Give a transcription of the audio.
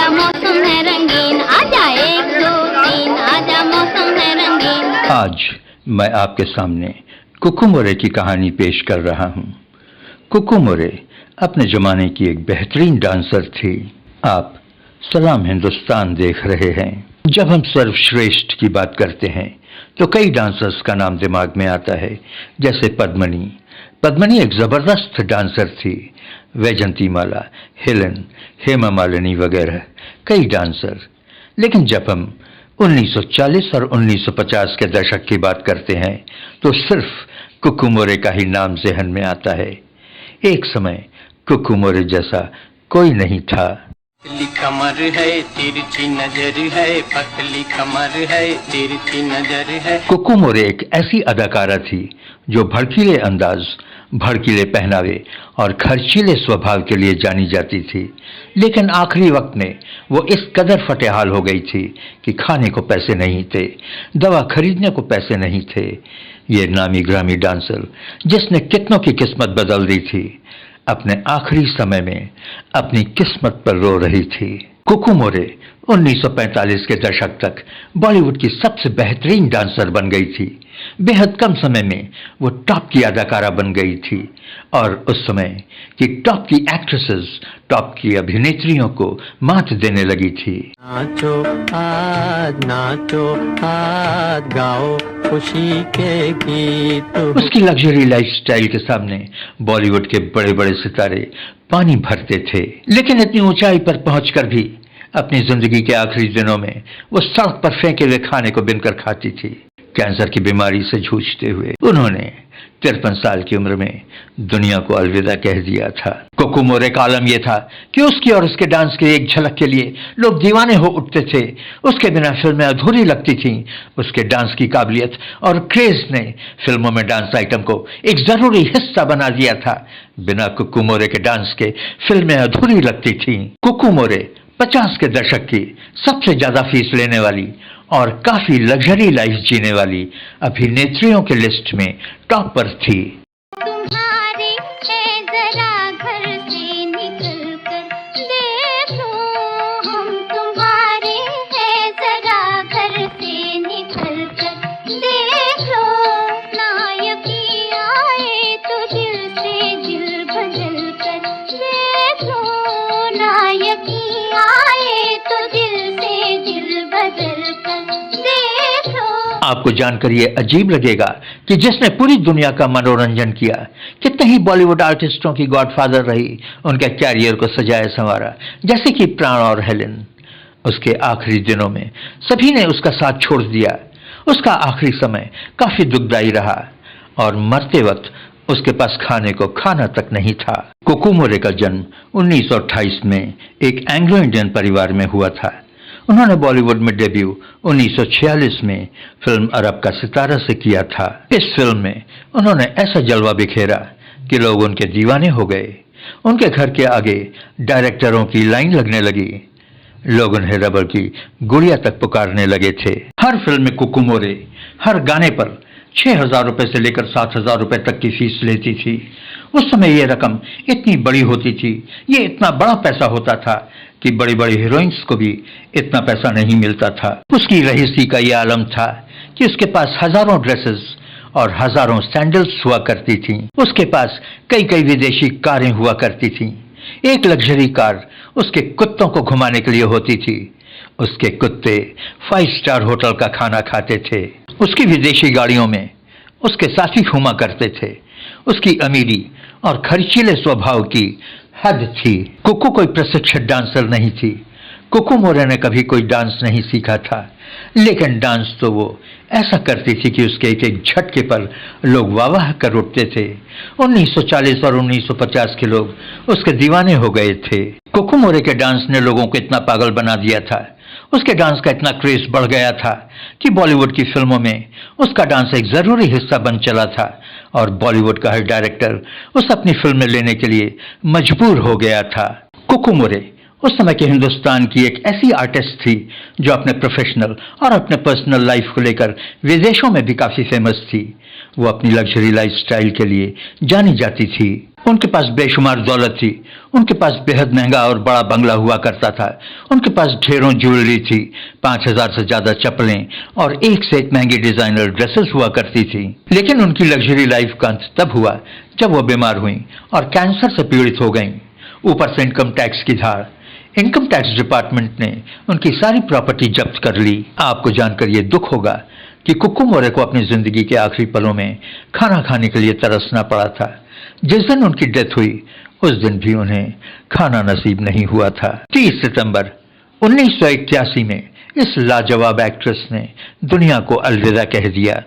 आजा मौसम है रंगीन, आजा 1 2 3, आजा मौसम है रंगीन। आज मैं आपके सामने कुकू मोरे की कहानी पेश कर रहा हूँ। कुकू मोरे अपने जमाने की एक बेहतरीन डांसर थी। आप सलाम हिंदुस्तान देख रहे हैं। जब हम सर्वश्रेष्ठ की बात करते हैं तो कई डांसर्स का नाम दिमाग में आता है, जैसे पद्मिनी। पद्मिनी एक जबरदस्त डांसर थी। वैजंतीमाला, हेलन, हेमा मालिनी वगैरह कई डांसर। लेकिन जब हम 1940 और 1950 के दशक की बात करते हैं तो सिर्फ कुकू मोरे का ही नाम ज़हन में आता है। एक समय कुकू मोरे जैसा कोई नहीं था। पतली कमर है, तिरछी नजर है, पतली कमर है, तिरछी नजर है। कुकू मोरे एक ऐसी अदाकारा थी जो भड़कीले अंदाज, भड़कीले पहनावे और खर्चीले स्वभाव के लिए जानी जाती थी। लेकिन आखिरी वक्त में वो इस कदर फटेहाल हो गई थी कि खाने को पैसे नहीं थे, दवा खरीदने को पैसे नहीं थे। ये नामी ग्रामी डांसर जिसने कितनों की किस्मत बदल दी थी, अपने आखिरी समय में अपनी किस्मत पर रो रही थी। कुकू मोरे 1945 के दशक तक बॉलीवुड की सबसे बेहतरीन डांसर बन गई थी। बेहद कम समय में वो टॉप की अदाकारा बन गई थी और उस समय की टॉप की एक्ट्रेसेस, टॉप की अभिनेत्रियों को मात देने लगी थी। नाचो आज गाओ खुशी के गीत। उसकी लग्जरी लाइफस्टाइल के सामने बॉलीवुड के बड़े बड़े सितारे पानी भरते थे। लेकिन इतनी ऊंचाई पर पहुंचकर भी अपनी जिंदगी के आखिरी दिनों में वो सड़क पर फेंके हुए खाने को बिनकर खाती थी। कैंसर की बीमारी से जूझते हुए उन्होंने 53 साल की उम्र में दुनिया को अलविदा कह दिया था। कुकू मोरे का आलम यह था कि उसकी और उसके डांस के एक झलक के लिए लोग दीवाने हो उठते थे। उसके बिना फिल्में अधूरी लगती थीं। उसके डांस की काबिलियत और क्रेज ने फिल्मों में डांस आइटम को एक जरूरी हिस्सा बना दिया था। बिना कुकू मोरे के डांस के फिल्में अधूरी लगती थीं। कुकू मोरे 50 के दशक की सबसे ज्यादा फीस लेने वाली और काफी लग्जरी लाइफ जीने वाली अभिनेत्रियों के लिस्ट में टॉप पर थी। तुम्हारी है जरा घर से निकल कर देखो, हम तुम्हारे हैं जरा घर से निकल कर देखो, नायकी आए तो दिल से दिल बदल कर देखो, नायकी आए तो दिल से दिल बदल कर देखो। आपको जानकर ये अजीब लगेगा कि जिसने पूरी दुनिया का मनोरंजन किया, कितने ही बॉलीवुड आर्टिस्टों की गॉडफादर रही, उनके कैरियर को सजाया संवारा, जैसे कि प्राण और हेलन। उसके आखिरी दिनों में सभी ने उसका साथ छोड़ दिया। उसका आखिरी समय काफी दुखदायी रहा और मरते वक्त उसके पास खाने को खाना तक नहीं था। कुकू मोरे का जन्म 1928 में एक एंग्लो इंडियन परिवार में हुआ था। उन्होंने बॉलीवुड में डेब्यू 1946 में फिल्म अरब का सितारा से किया था। इस फिल्म में उन्होंने ऐसा जलवा बिखेरा कि लोग उनके दीवाने हो गए। उनके घर के आगे डायरेक्टरों की लाइन लगने लगी। लोग उन्हें रबर की गुड़िया तक पुकारने लगे थे। हर फिल्म में कुकू मोरे हर गाने पर 6,000 रुपए से लेकर 7,000 रुपए तक की फीस लेती थी। उस समय ये रकम इतनी बड़ी होती थी, ये इतना बड़ा पैसा होता था कि बड़ी बड़ी हीरोइंस को भी इतना पैसा नहीं मिलता था। उसकी रईसी का यह आलम था कि उसके पास हजारों ड्रेसेस और हजारों सैंडल्स हुआ करती थीं। उसके पास कई कई विदेशी कारें हुआ करती थीं। एक लग्जरी कार उसके कुत्तों को घुमाने के लिए होती थी। उसके कुत्ते 5 स्टार होटल का खाना खाते थे। उसकी विदेशी गाड़ियों में उसके साथी घूमा करते थे। उसकी अमीरी और खर्चीले स्वभाव की हद थी। कुकू कोई प्रशिक्षित डांसर नहीं थी। कुकू मोरे ने कभी कोई डांस नहीं सीखा था, लेकिन डांस तो वो ऐसा करती थी कि उसके एक एक झटके पर लोग वाह कर उठते थे। 1940 और 1950 के लोग उसके दीवाने हो गए थे। कुकू मोरे के डांस ने लोगों को इतना पागल बना दिया था, उसके डांस का इतना क्रेज बढ़ गया था कि बॉलीवुड की फिल्मों में उसका डांस एक जरूरी हिस्सा बन चला था और बॉलीवुड का हर डायरेक्टर उसे अपनी फिल्म में लेने के लिए मजबूर हो गया था। कुकू मोरे उस समय के हिंदुस्तान की एक ऐसी आर्टिस्ट थी जो अपने प्रोफेशनल और अपने पर्सनल लाइफ को लेकर विदेशों में भी काफी फेमस थी। वो अपनी लग्जरी लाइफस्टाइल के लिए जानी जाती थी। उनके पास बेशुमार दौलत थी, उनके पास बेहद महंगा और बड़ा बंगला हुआ करता था, उनके पास ढेरों ज्वेलरी थी, 5,000 से ज्यादा चप्पलें और एक से एक महंगी डिजाइनर ड्रेसेस हुआ करती थी। लेकिन उनकी लग्जरी लाइफ का अंत तब हुआ जब वो बीमार हुई और कैंसर से पीड़ित हो गईं। ऊपर से इनकम टैक्स की धाड़। इनकम टैक्स डिपार्टमेंट ने उनकी सारी प्रॉपर्टी जब्त कर ली। आपको जानकर ये दुख होगा कि कुक्कू मोरे को अपनी जिंदगी के आखिरी पलों में खाना खाने के लिए तरसना पड़ा था। जिस दिन उनकी डेथ हुई उस दिन भी उन्हें खाना नसीब नहीं हुआ था। 30 सितंबर 1981 में इस लाजवाब एक्ट्रेस ने दुनिया को अलविदा कह दिया।